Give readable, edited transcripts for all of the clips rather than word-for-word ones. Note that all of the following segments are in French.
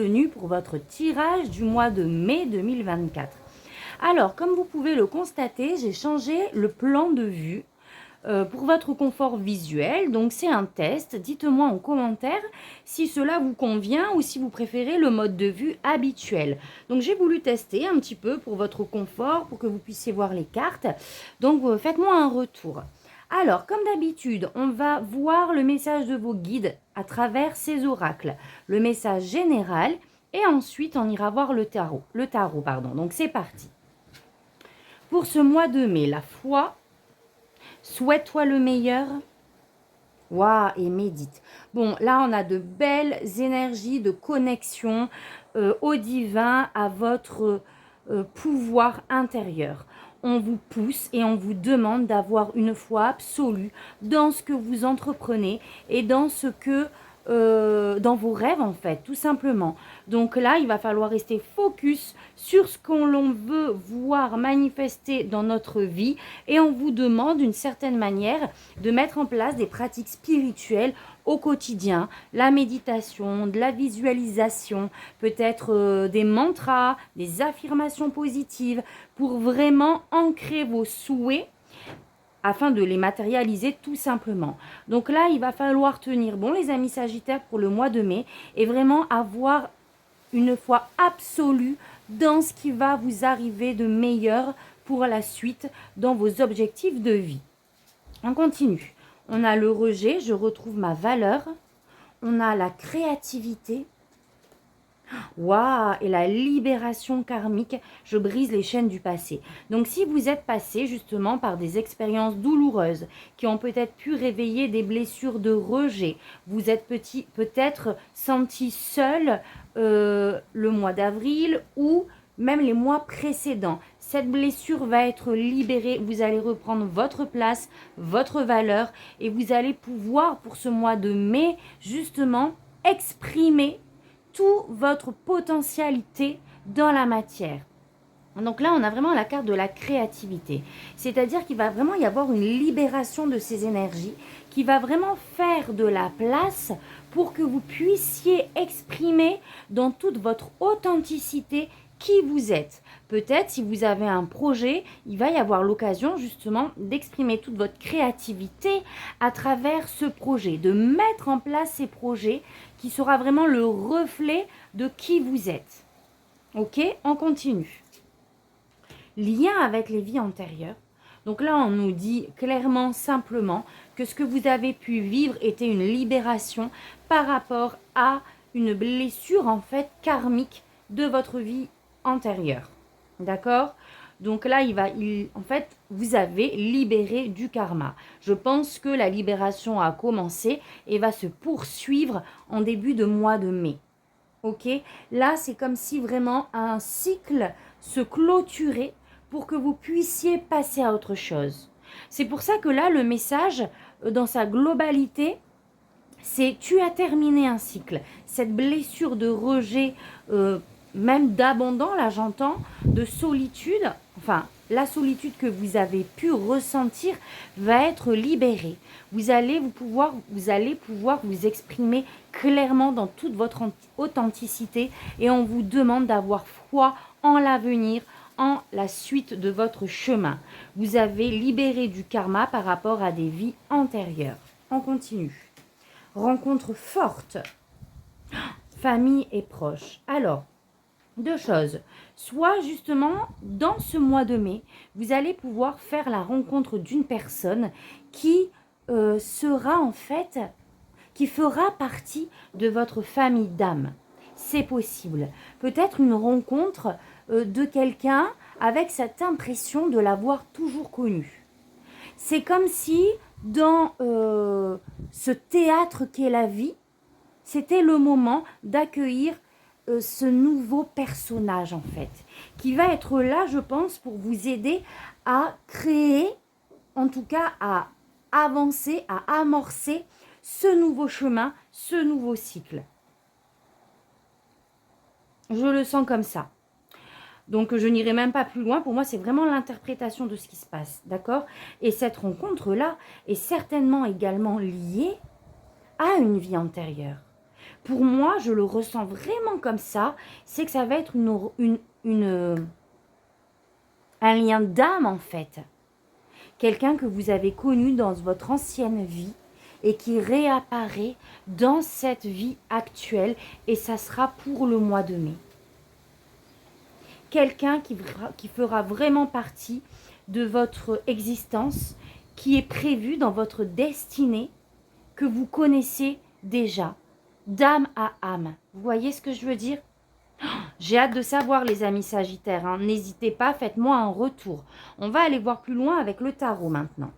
bienvenue pour votre tirage du mois de mai 2024. Alors, comme vous pouvez le constater, j'ai changé le plan de vue pour votre confort visuel. Donc, c'est un test. Dites-moi en commentaire si cela vous convient ou si vous préférez le mode de vue habituel. Donc, j'ai voulu tester un petit peu pour votre confort, pour que vous puissiez voir les cartes. Donc, faites-moi un retour. Alors, comme d'habitude, on va voir le message de vos guides à travers ces oracles, le message général, et ensuite on ira voir le tarot. Donc c'est parti. Pour ce mois de mai, la foi, souhaite-toi le meilleur. Waouh, et médite. Bon, là on a de belles énergies de connexion au divin, à votre pouvoir intérieur. On vous pousse et on vous demande d'avoir une foi absolue dans ce que vous entreprenez et dans ce que dans vos rêves en fait, tout simplement. Donc là, il va falloir rester focus sur ce qu'on veut voir manifester dans notre vie et on vous demande d'une certaine manière de mettre en place des pratiques spirituelles au quotidien, la méditation, de la visualisation, peut-être des mantras, des affirmations positives pour vraiment ancrer vos souhaits afin de les matérialiser tout simplement. Donc là, il va falloir tenir bon les amis Sagittaires pour le mois de mai et vraiment avoir une foi absolue dans ce qui va vous arriver de meilleur pour la suite dans vos objectifs de vie. On continue. On a le rejet, je retrouve ma valeur. On a la créativité. Waouh, et la libération karmique, je brise les chaînes du passé. Donc si vous êtes passé justement par des expériences douloureuses qui ont peut-être pu réveiller des blessures de rejet, vous êtes peut-être senti seul le mois d'avril ou même les mois précédents. Cette blessure va être libérée, vous allez reprendre votre place, votre valeur et vous allez pouvoir pour ce mois de mai justement exprimer toute votre potentialité dans la matière. Donc là, on a vraiment la carte de la créativité. C'est-à-dire qu'il va vraiment y avoir une libération de ces énergies qui va vraiment faire de la place pour que vous puissiez exprimer dans toute votre authenticité qui vous êtes. Peut-être si vous avez un projet, il va y avoir l'occasion justement d'exprimer toute votre créativité à travers ce projet, de mettre en place ces projets qui sera vraiment le reflet de qui vous êtes. Ok, on continue. Lien avec les vies antérieures. Donc là, on nous dit clairement, simplement, que ce que vous avez pu vivre était une libération par rapport à une blessure en fait karmique de votre vie antérieure. D'accord ? Donc là, en fait, vous avez libéré du karma. Je pense que la libération a commencé et va se poursuivre en début de mois de mai. Ok ? Là, c'est comme si vraiment un cycle se clôturait pour que vous puissiez passer à autre chose. C'est pour ça que là, le message, dans sa globalité, c'est tu as terminé un cycle. Cette blessure de rejet, même d'abandon, là j'entends, de solitude, enfin la solitude que vous avez pu ressentir va être libérée. Vous allez pouvoir vous exprimer clairement dans toute votre authenticité et on vous demande d'avoir foi en l'avenir, en la suite de votre chemin. Vous avez libéré du karma par rapport à des vies antérieures. On continue. Rencontre forte. Famille et proches. Alors, deux choses. Soit justement, dans ce mois de mai, vous allez pouvoir faire la rencontre d'une personne qui sera en fait, qui fera partie de votre famille d'âme. C'est possible. Peut-être une rencontre de quelqu'un avec cette impression de l'avoir toujours connu. C'est comme si dans ce théâtre qu'est la vie, c'était le moment d'accueillir ce nouveau personnage en fait, qui va être là, je pense, pour vous aider à créer, en tout cas à avancer, à amorcer ce nouveau chemin, ce nouveau cycle. Je le sens comme ça. Donc, je n'irai même pas plus loin. Pour moi, c'est vraiment l'interprétation de ce qui se passe, d'accord ? Et cette rencontre-là est certainement également liée à une vie antérieure. Pour moi, je le ressens vraiment comme ça, c'est que ça va être un lien d'âme en fait. Quelqu'un que vous avez connu dans votre ancienne vie et qui réapparaît dans cette vie actuelle et ça sera pour le mois de mai. Quelqu'un qui fera vraiment partie de votre existence, qui est prévu dans votre destinée, que vous connaissez déjà, d'âme à âme. Vous voyez ce que je veux dire? J'ai hâte de savoir les amis Sagittaires, hein. N'hésitez pas, faites-moi un retour. On va aller voir plus loin avec le tarot maintenant.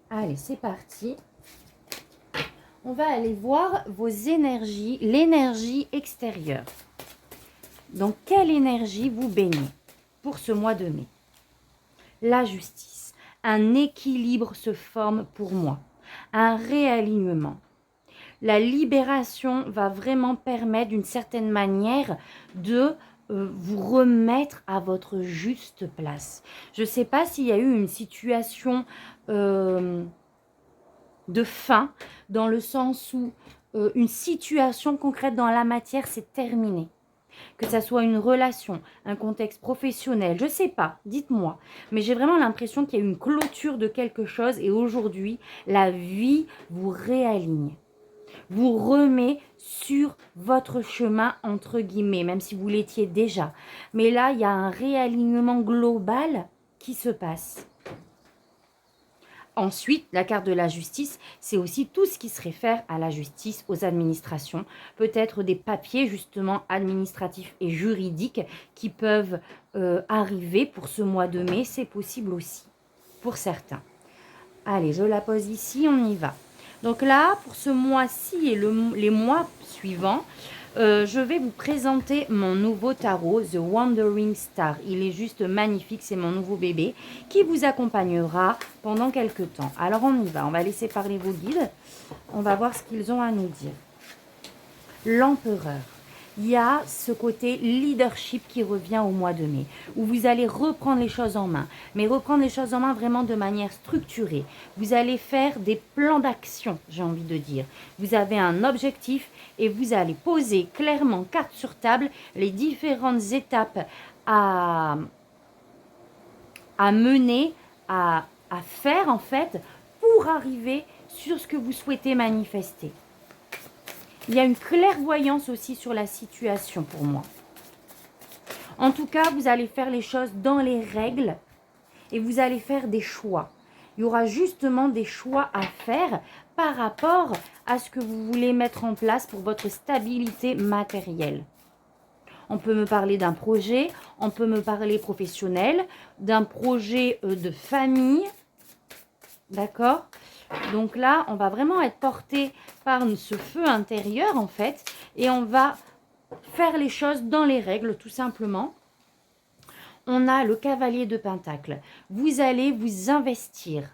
Allez, c'est parti. On va aller voir vos énergies, l'énergie extérieure. Dans quelle énergie vous baignez pour ce mois de mai? La justice. Un équilibre se forme pour moi. Un réalignement. La libération va vraiment permettre d'une certaine manière de vous remettre à votre juste place. Je ne sais pas s'il y a eu une situation de fin, dans le sens où une situation concrète dans la matière s'est terminée. Que ça soit une relation, un contexte professionnel, je ne sais pas, dites-moi. Mais j'ai vraiment l'impression qu'il y a eu une clôture de quelque chose et aujourd'hui, la vie vous réaligne. Vous remet sur votre chemin, entre guillemets, même si vous l'étiez déjà. Mais là, il y a un réalignement global qui se passe. Ensuite, la carte de la justice, c'est aussi tout ce qui se réfère à la justice, aux administrations. Peut-être des papiers justement administratifs et juridiques qui peuvent arriver pour ce mois de mai. C'est possible aussi pour certains. Allez, je la pose ici, on y va. Donc là, pour ce mois-ci et les mois suivants, je vais vous présenter mon nouveau tarot, The Wandering Star. Il est juste magnifique, c'est mon nouveau bébé qui vous accompagnera pendant quelques temps. Alors on y va, on va laisser parler vos guides. On va voir ce qu'ils ont à nous dire. L'empereur. Il y a ce côté leadership qui revient au mois de mai, où vous allez reprendre les choses en main, mais reprendre les choses en main vraiment de manière structurée. Vous allez faire des plans d'action, j'ai envie de dire. Vous avez un objectif et vous allez poser clairement, carte sur table, les différentes étapes à mener, à faire en fait, pour arriver sur ce que vous souhaitez manifester. Il y a une clairvoyance aussi sur la situation pour moi. En tout cas, vous allez faire les choses dans les règles et vous allez faire des choix. Il y aura justement des choix à faire par rapport à ce que vous voulez mettre en place pour votre stabilité matérielle. On peut me parler d'un projet, on peut me parler professionnel, d'un projet de famille, d'accord ? Donc là, on va vraiment être porté par ce feu intérieur en fait et on va faire les choses dans les règles tout simplement. On a le cavalier de Pentacle. Vous allez vous investir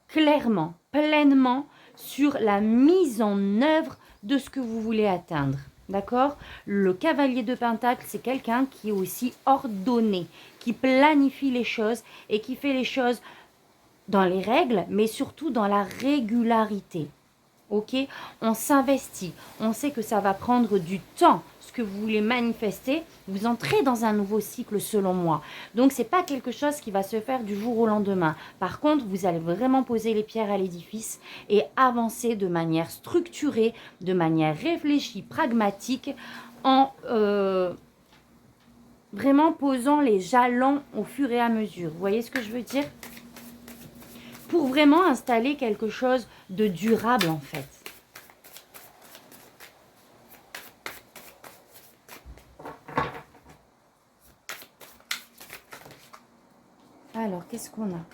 clairement, pleinement sur la mise en œuvre de ce que vous voulez atteindre. D'accord? Le cavalier de Pentacle, c'est quelqu'un qui est aussi ordonné, qui planifie les choses et qui fait les choses dans les règles, mais surtout dans la régularité. Ok? On s'investit. On sait que ça va prendre du temps, ce que vous voulez manifester. Vous entrez dans un nouveau cycle selon moi. Donc, ce n'est pas quelque chose qui va se faire du jour au lendemain. Par contre, vous allez vraiment poser les pierres à l'édifice et avancer de manière structurée, de manière réfléchie, pragmatique, en vraiment posant les jalons au fur et à mesure. Vous voyez ce que je veux dire ? Pour vraiment installer quelque chose de durable en fait. Alors, qu'est-ce qu'on a?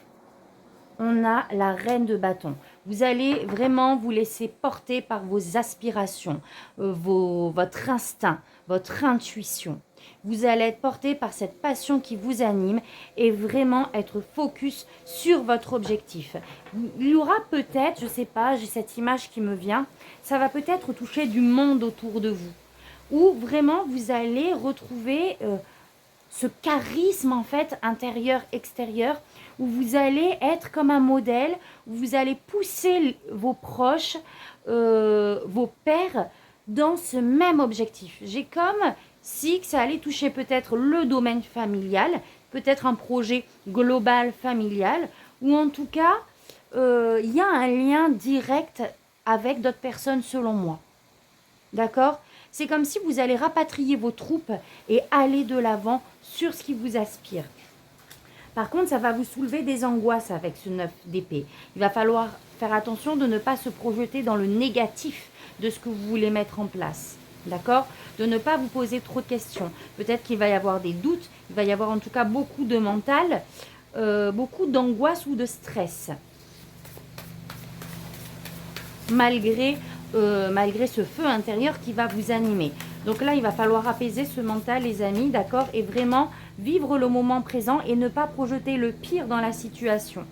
On a la reine de bâton. Vous allez vraiment vous laisser porter par vos aspirations, votre instinct, votre intuition. Vous allez être porté par cette passion qui vous anime et vraiment être focus sur votre objectif. Il y aura peut-être, je ne sais pas, j'ai cette image qui me vient, ça va peut-être toucher du monde autour de vous. Où vraiment vous allez retrouver ce charisme en fait intérieur-extérieur où vous allez être comme un modèle, où vous allez pousser vos proches, vos pairs dans ce même objectif. J'ai comme si ça allait toucher peut-être le domaine familial, peut-être un projet global familial, ou en tout cas, il y a un lien direct avec d'autres personnes selon moi. D'accord? C'est comme si vous allez rapatrier vos troupes et aller de l'avant sur ce qui vous aspire. Par contre, ça va vous soulever des angoisses avec ce 9 d'épée. Il va falloir faire attention de ne pas se projeter dans le négatif de ce que vous voulez mettre en place. D'accord? De ne pas vous poser trop de questions. Peut-être qu'il va y avoir des doutes, il va y avoir en tout cas beaucoup de mental, beaucoup d'angoisse ou de stress. Malgré ce feu intérieur qui va vous animer. Donc là, il va falloir apaiser ce mental, les amis, d'accord? Et vraiment vivre le moment présent et ne pas projeter le pire dans la situation.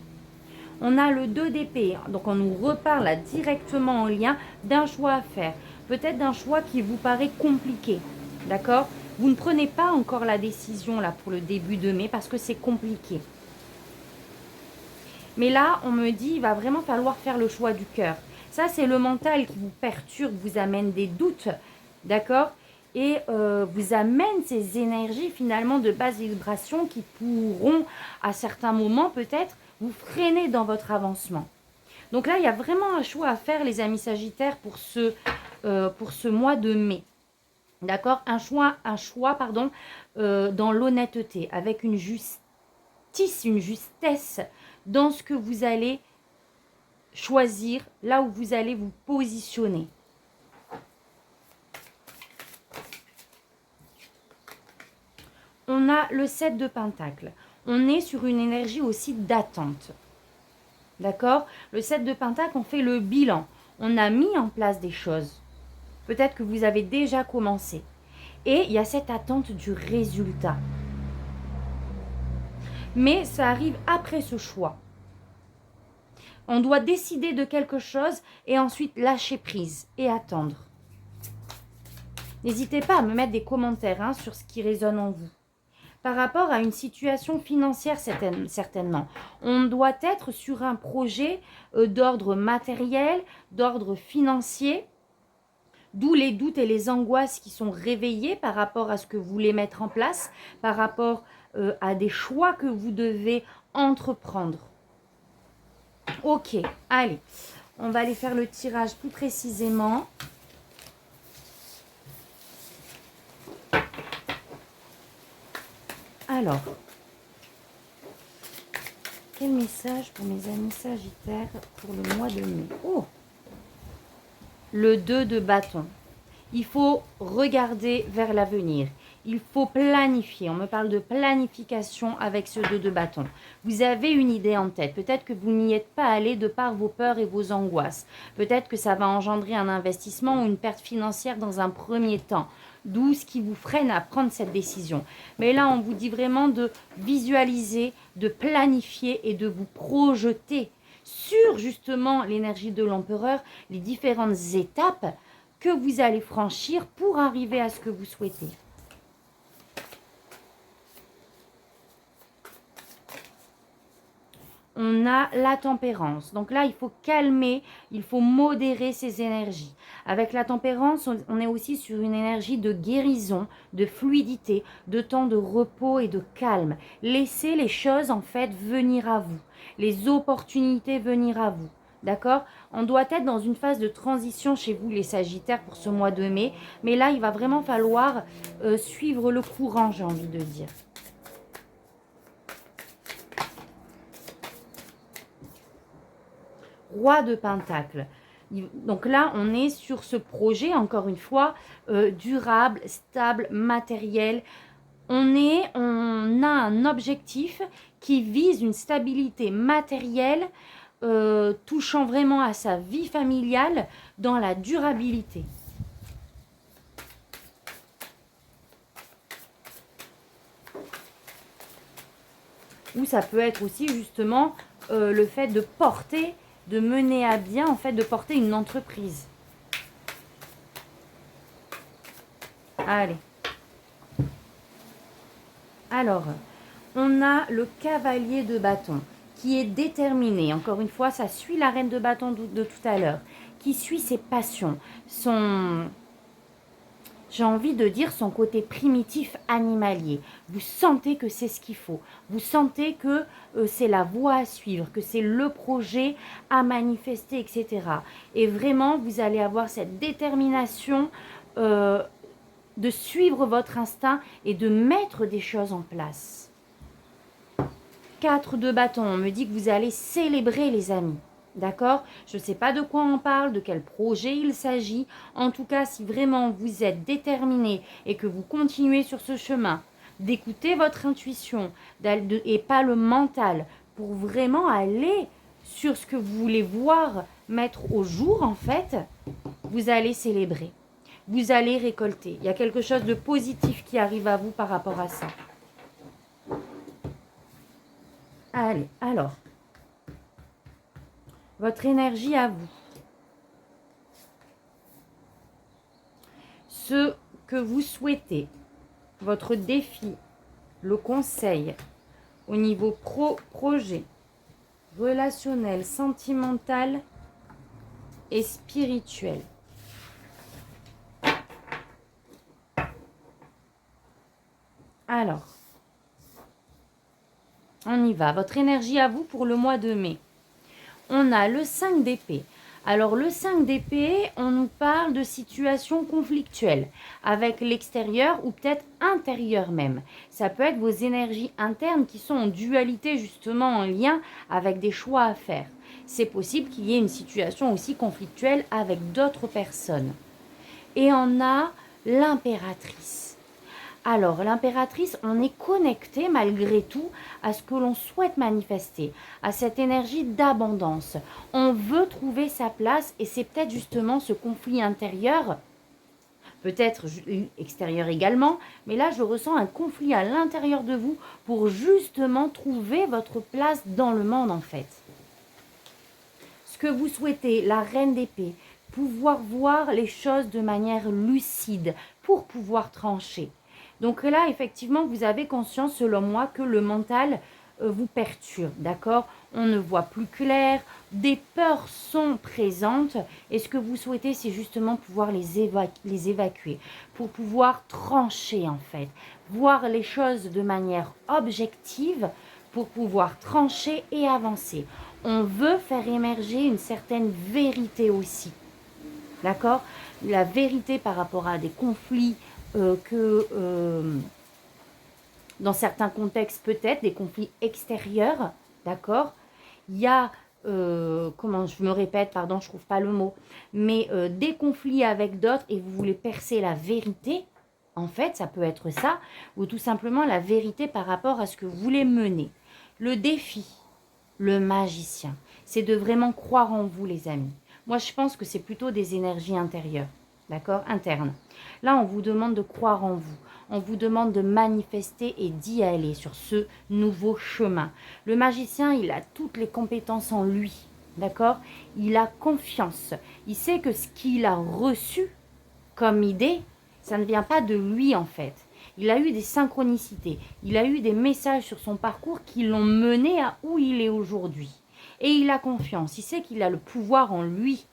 On a le 2 d'épée, donc on nous reparle là directement en lien d'un choix à faire. Peut-être d'un choix qui vous paraît compliqué, d'accord? Vous ne prenez pas encore la décision là pour le début de mai parce que c'est compliqué. Mais là, on me dit, il va vraiment falloir faire le choix du cœur. Ça, c'est le mental qui vous perturbe, vous amène des doutes, d'accord? Et vous amène ces énergies finalement de basse vibration qui pourront, à certains moments peut-être, vous freiner dans votre avancement. Donc là, il y a vraiment un choix à faire, les amis Sagittaires, pour ce mois de mai. D'accord? Un choix dans l'honnêteté, avec une justice, une justesse dans ce que vous allez choisir, là où vous allez vous positionner. On a le 7 de Pentacle. On est sur une énergie aussi d'attente. D'accord? Le 7 de Pentacle, on fait le bilan. On a mis en place des choses. Peut-être que vous avez déjà commencé. Et il y a cette attente du résultat. Mais ça arrive après ce choix. On doit décider de quelque chose et ensuite lâcher prise et attendre. N'hésitez pas à me mettre des commentaires sur ce qui résonne en vous. Par rapport à une situation financière, certainement, on doit être sur un projet d'ordre matériel, d'ordre financier, d'où les doutes et les angoisses qui sont réveillés par rapport à ce que vous voulez mettre en place, par rapport à des choix que vous devez entreprendre. Ok, allez, on va aller faire le tirage plus précisément. Alors, quel message pour mes amis Sagittaires pour le mois de mai? Oh, le 2 de bâton. Il faut regarder vers l'avenir. Il faut planifier. On me parle de planification avec ce 2 de bâton. Vous avez une idée en tête. Peut-être que vous n'y êtes pas allé de par vos peurs et vos angoisses. Peut-être que ça va engendrer un investissement ou une perte financière dans un premier temps. D'où ce qui vous freine à prendre cette décision. Mais là, on vous dit vraiment de visualiser, de planifier et de vous projeter sur justement l'énergie de l'empereur, les différentes étapes que vous allez franchir pour arriver à ce que vous souhaitez. On a la tempérance. Donc là, il faut calmer, il faut modérer ses énergies. Avec la tempérance, on est aussi sur une énergie de guérison, de fluidité, de temps de repos et de calme. Laissez les choses en fait venir à vous, les opportunités venir à vous. D'accord? On doit être dans une phase de transition chez vous, les Sagittaires, pour ce mois de mai. Mais là, il va vraiment falloir suivre le courant, j'ai envie de dire. Roi de Pentacle. Donc là, on est sur ce projet, encore une fois, durable, stable, matériel. On a un objectif qui vise une stabilité matérielle, touchant vraiment à sa vie familiale dans la durabilité. Ou ça peut être aussi justement le fait de porter, de mener à bien, en fait, de porter une entreprise. Allez. Alors, on a le cavalier de bâton qui est déterminé. Encore une fois, ça suit la reine de bâton de tout à l'heure, qui suit ses passions, j'ai envie de dire son côté primitif animalier. Vous sentez que c'est ce qu'il faut. Vous sentez que c'est la voie à suivre, que c'est le projet à manifester, etc. Et vraiment, vous allez avoir cette détermination de suivre votre instinct et de mettre des choses en place. 4 de bâton, on me dit que vous allez célébrer les amis. D'accord? Je ne sais pas de quoi on parle, de quel projet il s'agit. En tout cas, si vraiment vous êtes déterminé et que vous continuez sur ce chemin, d'écouter votre intuition et pas le mental pour vraiment aller sur ce que vous voulez voir mettre au jour, en fait, vous allez célébrer. Vous allez récolter. Il y a quelque chose de positif qui arrive à vous par rapport à ça. Allez, alors, votre énergie à vous. Ce que vous souhaitez, votre défi, le conseil au niveau projet, relationnel, sentimental et spirituel. Alors, on y va. Votre énergie à vous pour le mois de mai. On a le 5 d'épée. Alors le 5 d'épée, on nous parle de situations conflictuelles avec l'extérieur ou peut-être intérieur même. Ça peut être vos énergies internes qui sont en dualité justement en lien avec des choix à faire. C'est possible qu'il y ait une situation aussi conflictuelle avec d'autres personnes. Et on a l'impératrice. Alors, l'impératrice, on est connecté malgré tout à ce que l'on souhaite manifester, à cette énergie d'abondance. On veut trouver sa place et c'est peut-être justement ce conflit intérieur, peut-être extérieur également, mais là, je ressens un conflit à l'intérieur de vous pour justement trouver votre place dans le monde en fait. Ce que vous souhaitez, la reine d'épée, pouvoir voir les choses de manière lucide pour pouvoir trancher. Donc là, effectivement, vous avez conscience, selon moi, que le mental vous perturbe, d'accord? On ne voit plus clair, des peurs sont présentes et ce que vous souhaitez, c'est justement pouvoir les évacuer, pour pouvoir trancher en fait, voir les choses de manière objective pour pouvoir trancher et avancer. On veut faire émerger une certaine vérité aussi, d'accord? La vérité par rapport à des conflits, dans certains contextes peut-être, des conflits extérieurs, d'accord? Il y a, comment je me répète, pardon, je ne trouve pas le mot, mais des conflits avec d'autres et vous voulez percer la vérité, en fait, ça peut être ça, ou tout simplement la vérité par rapport à ce que vous voulez mener. Le défi, le magicien, c'est de vraiment croire en vous, les amis. Moi, je pense que c'est plutôt des énergies intérieures, d'accord, internes. Là, on vous demande de croire en vous. On vous demande de manifester et d'y aller sur ce nouveau chemin. Le magicien, il a toutes les compétences en lui, d'accord? Il a confiance. Il sait que ce qu'il a reçu comme idée, ça ne vient pas de lui en fait. Il a eu des synchronicités. Il a eu des messages sur son parcours qui l'ont mené à où il est aujourd'hui. Et il a confiance. Il sait qu'il a le pouvoir en lui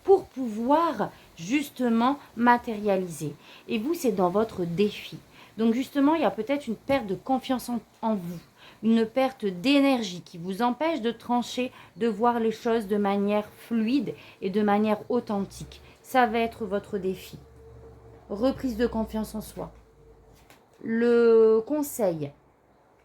pour pouvoir justement matérialiser. Et vous, c'est dans votre défi. Donc justement, il y a peut-être une perte de confiance en vous, une perte d'énergie qui vous empêche de trancher, de voir les choses de manière fluide et de manière authentique. Ça va être votre défi. Reprise de confiance en soi. Le conseil,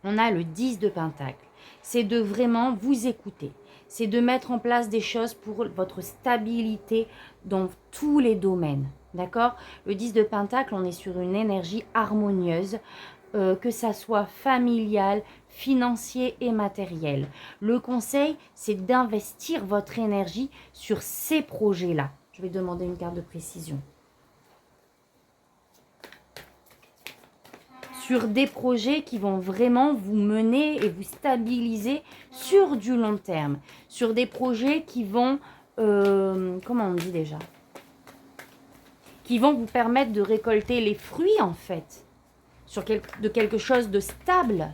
on a le 10 de Pentacle. C'est de vraiment vous écouter. C'est de mettre en place des choses pour votre stabilité dans tous les domaines. D'accord? Le 10 de Pentacle, on est sur une énergie harmonieuse, que ça soit familial, financier et matériel. Le conseil, c'est d'investir votre énergie sur ces projets-là. Je vais demander une carte de précision. Sur des projets qui vont vraiment vous mener et vous stabiliser sur du long terme. Sur des projets qui vont, comment on dit déjà? Qui vont vous permettre de récolter les fruits en fait sur de quelque chose de stable.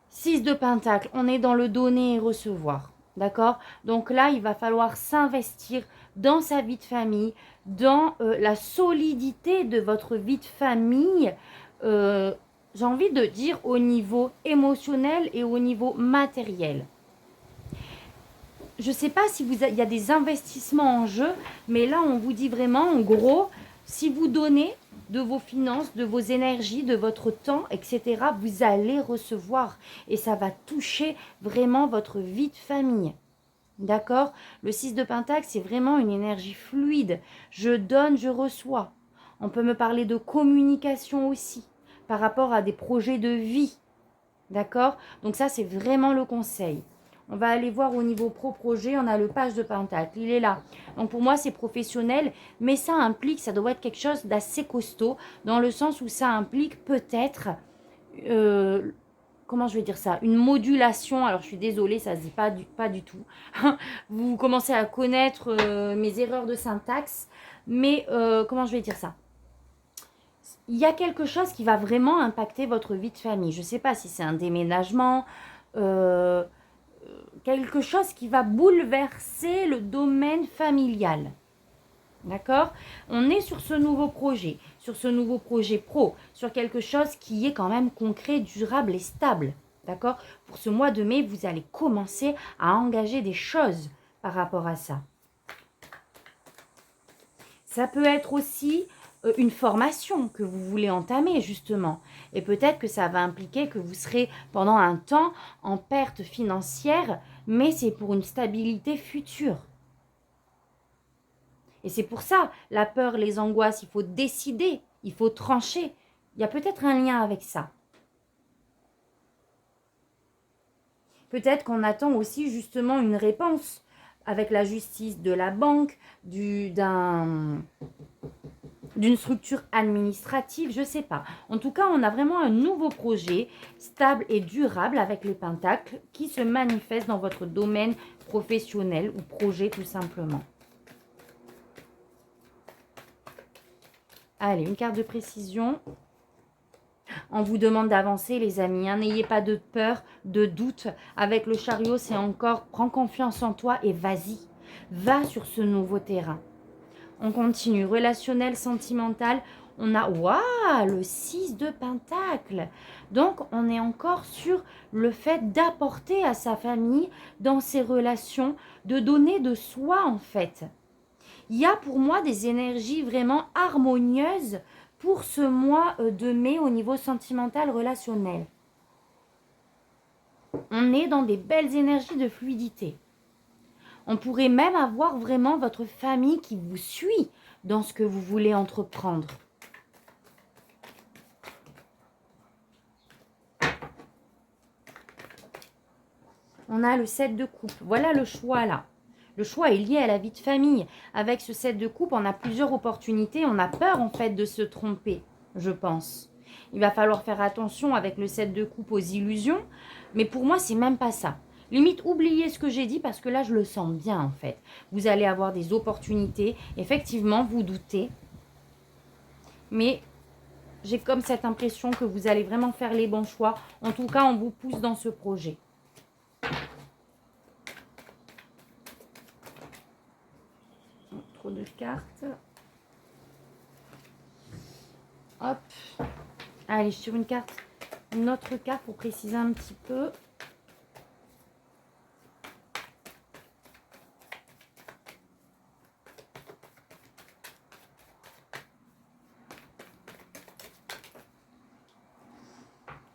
Six de Pentacle, on est dans le donner et recevoir. D'accord? Donc là, il va falloir s'investir dans sa vie de famille, dans la solidité de votre vie de famille. J'ai envie de dire au niveau émotionnel et au niveau matériel. Je ne sais pas si il y a des investissements en jeu, mais là, on vous dit vraiment, en gros, si vous donnez de vos finances, de vos énergies, de votre temps, etc., vous allez recevoir. Et ça va toucher vraiment votre vie de famille. D'accord? Le 6 de Pentacle, c'est vraiment une énergie fluide. Je donne, je reçois. On peut me parler de communication aussi, par rapport à des projets de vie. D'accord? Donc ça, c'est vraiment le conseil. On va aller voir au niveau pro-projet, on a le page de Pentacle, il est là. Donc pour moi, c'est professionnel, mais ça implique, ça doit être quelque chose d'assez costaud, dans le sens où ça implique peut-être, comment je vais dire ça, une modulation. Alors je suis désolée, ça ne se dit pas du tout. Vous commencez à connaître mes erreurs de syntaxe, mais comment je vais dire ça? Il y a quelque chose qui va vraiment impacter votre vie de famille. Je ne sais pas si c'est un déménagement, quelque chose qui va bouleverser le domaine familial. D'accord? On est sur ce nouveau projet pro, sur quelque chose qui est quand même concret, durable et stable. D'accord? Pour ce mois de mai, vous allez commencer à engager des choses par rapport à ça. Ça peut être aussi une formation que vous voulez entamer justement. Et peut-être que ça va impliquer que vous serez pendant un temps en perte financière, mais c'est pour une stabilité future. Et c'est pour ça, la peur, les angoisses, il faut décider, il faut trancher. Il y a peut-être un lien avec ça. Peut-être qu'on attend aussi justement une réponse avec la justice de la banque, d'une structure administrative, je ne sais pas. En tout cas, on a vraiment un nouveau projet stable et durable avec les pentacles qui se manifeste dans votre domaine professionnel ou projet tout simplement. Allez, une carte de précision. On vous demande d'avancer, les amis. Hein. N'ayez pas de peur, de doute. Avec le chariot, c'est encore, prends confiance en toi et vas-y. Va sur ce nouveau terrain. On continue. Relationnel, sentimental. On a, waouh, le 6 de Pentacle. Donc, on est encore sur le fait d'apporter à sa famille, dans ses relations, de donner de soi, en fait. Il y a pour moi des énergies vraiment harmonieuses pour ce mois de mai au niveau sentimental relationnel. On est dans des belles énergies de fluidité. On pourrait même avoir vraiment votre famille qui vous suit dans ce que vous voulez entreprendre. On a le 7 de coupe. Voilà le choix là. Le choix est lié à la vie de famille. Avec ce 7 de coupe, on a plusieurs opportunités. On a peur en fait de se tromper, je pense. Il va falloir faire attention avec le 7 de coupe aux illusions. Mais pour moi, c'est même pas ça. Limite, oubliez ce que j'ai dit parce que là, je le sens bien en fait. Vous allez avoir des opportunités. Effectivement, vous doutez. Mais j'ai comme cette impression que vous allez vraiment faire les bons choix. En tout cas, on vous pousse dans ce projet. De cartes. Hop. Allez, sur une carte, une autre carte pour préciser un petit peu.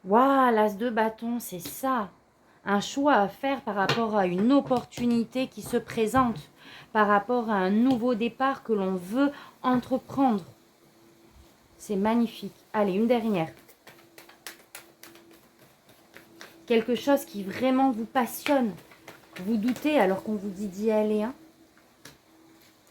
Waouh, l'as de bâton, c'est ça. Un choix à faire par rapport à une opportunité qui se présente, par rapport à un nouveau départ que l'on veut entreprendre. C'est magnifique. Allez, une dernière. Quelque chose qui vraiment vous passionne. Vous doutez alors qu'on vous dit d'y aller. Hein.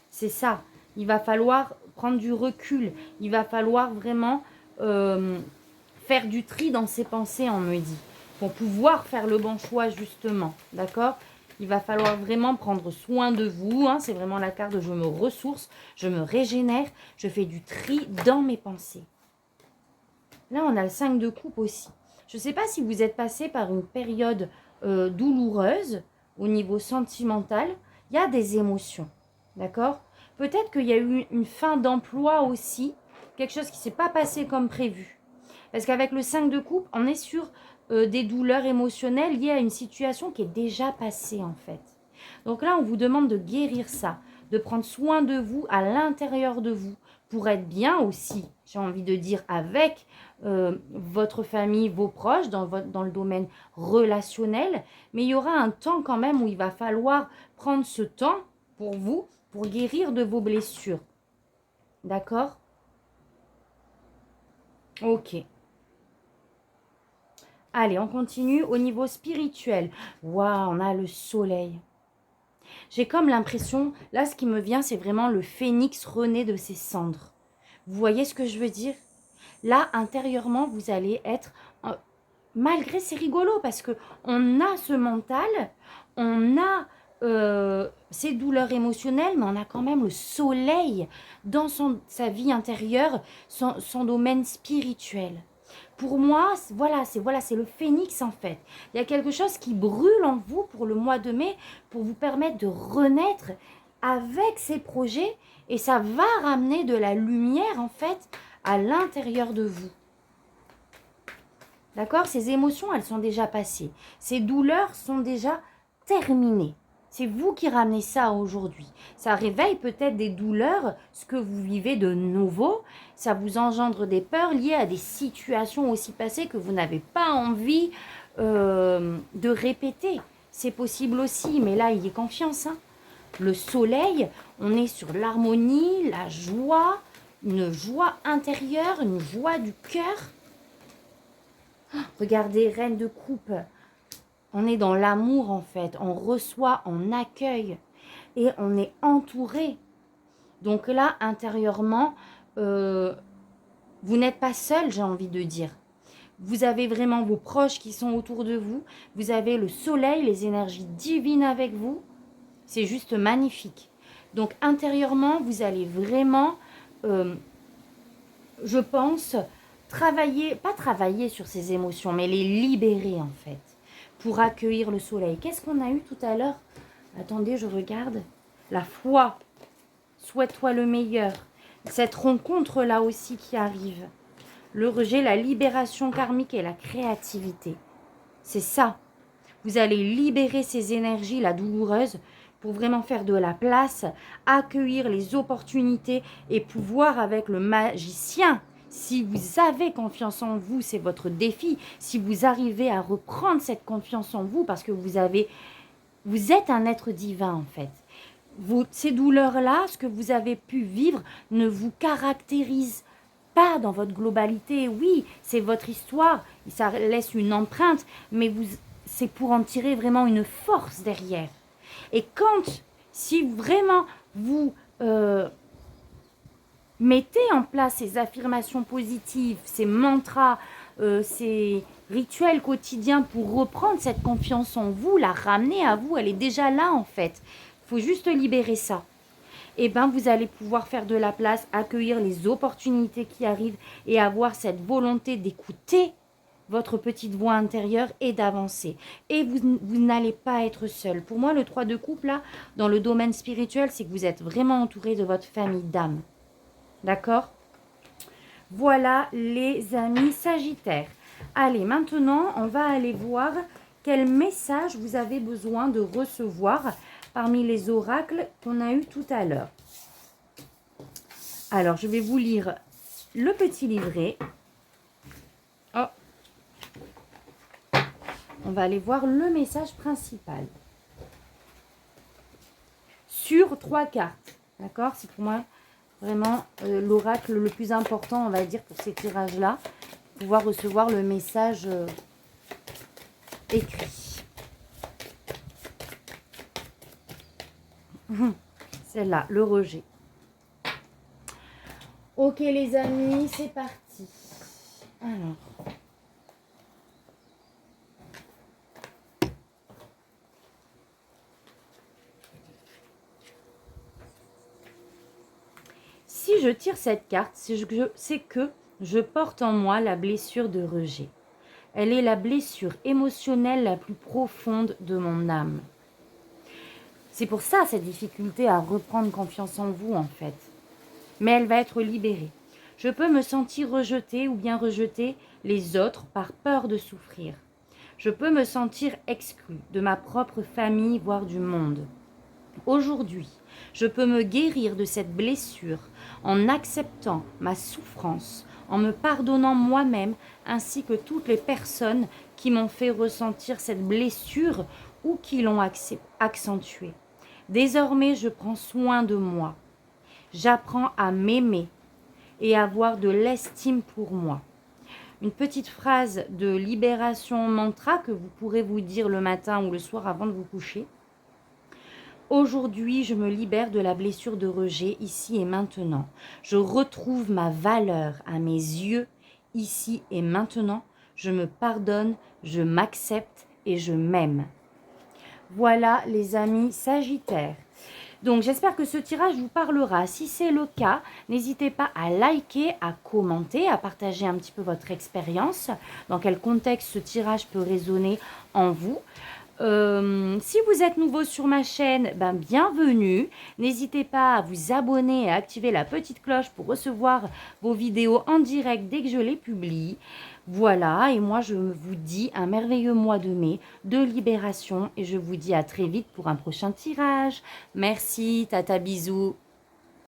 C'est ça. Il va falloir prendre du recul. Il va falloir vraiment faire du tri dans ses pensées, on me dit. Pour pouvoir faire le bon choix, justement. D'accord? Il va falloir vraiment prendre soin de vous. Hein. C'est vraiment la carte de je me ressource, je me régénère, je fais du tri dans mes pensées. Là, on a le 5 de coupe aussi. Je ne sais pas si vous êtes passé par une période douloureuse au niveau sentimental. Il y a des émotions, d'accord? Peut-être qu'il y a eu une fin d'emploi aussi, quelque chose qui ne s'est pas passé comme prévu. Parce qu'avec le 5 de coupe, on est sur des douleurs émotionnelles liées à une situation qui est déjà passée en fait. Donc là, on vous demande de guérir ça, de prendre soin de vous à l'intérieur de vous pour être bien aussi, j'ai envie de dire, avec votre famille, vos proches, dans le domaine relationnel. Mais il y aura un temps quand même où il va falloir prendre ce temps pour vous, pour guérir de vos blessures. D'accord? Ok. Allez, on continue au niveau spirituel. Waouh, on a le soleil. J'ai comme l'impression, là ce qui me vient, c'est vraiment le phénix renaît de ses cendres. Vous voyez ce que je veux dire? Là, intérieurement, vous allez être... malgré, c'est rigolo parce que on a ce mental, on a ces douleurs émotionnelles, mais on a quand même le soleil dans sa vie intérieure, son domaine spirituel. Pour moi, c'est le phénix en fait. Il y a quelque chose qui brûle en vous pour le mois de mai, pour vous permettre de renaître avec ces projets, et ça va ramener de la lumière en fait à l'intérieur de vous. D'accord? Ces émotions, elles sont déjà passées. Ces douleurs sont déjà terminées. C'est vous qui ramenez ça aujourd'hui. Ça réveille peut-être des douleurs, ce que vous vivez de nouveau. Ça vous engendre des peurs liées à des situations aussi passées que vous n'avez pas envie de répéter. C'est possible aussi, mais là, ayez confiance. Hein. Le soleil, on est sur l'harmonie, la joie, une joie intérieure, une joie du cœur. Regardez, reine de coupe. On est dans l'amour en fait. On reçoit, on accueille et on est entouré. Donc là, intérieurement, vous n'êtes pas seul, j'ai envie de dire. Vous avez vraiment vos proches qui sont autour de vous. Vous avez le soleil, les énergies divines avec vous. C'est juste magnifique. Donc intérieurement, vous allez vraiment, je pense, pas travailler sur ces émotions, mais les libérer en fait, pour accueillir le soleil. Qu'est-ce qu'on a eu tout à l'heure? Attendez, je regarde. La foi. Souhaite-toi le meilleur. Cette rencontre-là aussi qui arrive. Le rejet, la libération karmique et la créativité. C'est ça. Vous allez libérer ces énergies, la douloureuse, pour vraiment faire de la place, accueillir les opportunités et pouvoir avec le magicien. Si vous avez confiance en vous, c'est votre défi. Si vous arrivez à reprendre cette confiance en vous, parce que vous êtes un être divin en fait. Ces douleurs-là, ce que vous avez pu vivre, ne vous caractérise pas dans votre globalité. Oui, c'est votre histoire, ça laisse une empreinte, mais c'est pour en tirer vraiment une force derrière. Et si vraiment vous mettez en place ces affirmations positives, ces mantras, ces rituels quotidiens pour reprendre cette confiance en vous, la ramener à vous, elle est déjà là en fait. Il faut juste libérer ça. Et bien, vous allez pouvoir faire de la place, accueillir les opportunités qui arrivent et avoir cette volonté d'écouter votre petite voix intérieure et d'avancer. Et vous n'allez pas être seul. Pour moi, le 3 de coupe, là, dans le domaine spirituel, c'est que vous êtes vraiment entouré de votre famille d'âme. D'accord? Voilà les amis Sagittaires. Allez, maintenant, on va aller voir quel message vous avez besoin de recevoir parmi les oracles qu'on a eu tout à l'heure. Alors, je vais vous lire le petit livret. Oh. On va aller voir le message principal. Sur 3 cartes. D'accord? C'est pour moi vraiment l'oracle le plus important, on va dire, pour ces tirages-là. Pouvoir recevoir le message écrit. Celle-là, le rejet. Ok les amis, c'est parti. Alors. je tire cette carte, c'est que je porte en moi la blessure de rejet. Elle est la blessure émotionnelle la plus profonde de mon âme. C'est pour ça cette difficulté à reprendre confiance en vous en fait. Mais elle va être libérée. Je peux me sentir rejetée ou bien rejeter les autres par peur de souffrir. Je peux me sentir exclue de ma propre famille, voire du monde. Aujourd'hui, je peux me guérir de cette blessure en acceptant ma souffrance, en me pardonnant moi-même ainsi que toutes les personnes qui m'ont fait ressentir cette blessure ou qui l'ont accentuée. Désormais, je prends soin de moi. J'apprends à m'aimer et à avoir de l'estime pour moi. Une petite phrase de libération mantra que vous pourrez vous dire le matin ou le soir avant de vous coucher. Aujourd'hui, je me libère de la blessure de rejet ici et maintenant. Je retrouve ma valeur à mes yeux ici et maintenant. Je me pardonne, je m'accepte et je m'aime. Voilà les amis Sagittaires. Donc j'espère que ce tirage vous parlera. Si c'est le cas, n'hésitez pas à liker, à commenter, à partager un petit peu votre expérience. Dans quel contexte ce tirage peut résonner en vous. Si vous êtes nouveau sur ma chaîne, bienvenue. N'hésitez pas à vous abonner et à activer la petite cloche pour recevoir vos vidéos en direct dès que je les publie. Voilà, et moi je vous dis un merveilleux mois de mai de libération et je vous dis à très vite pour un prochain tirage. Merci, tata bisous.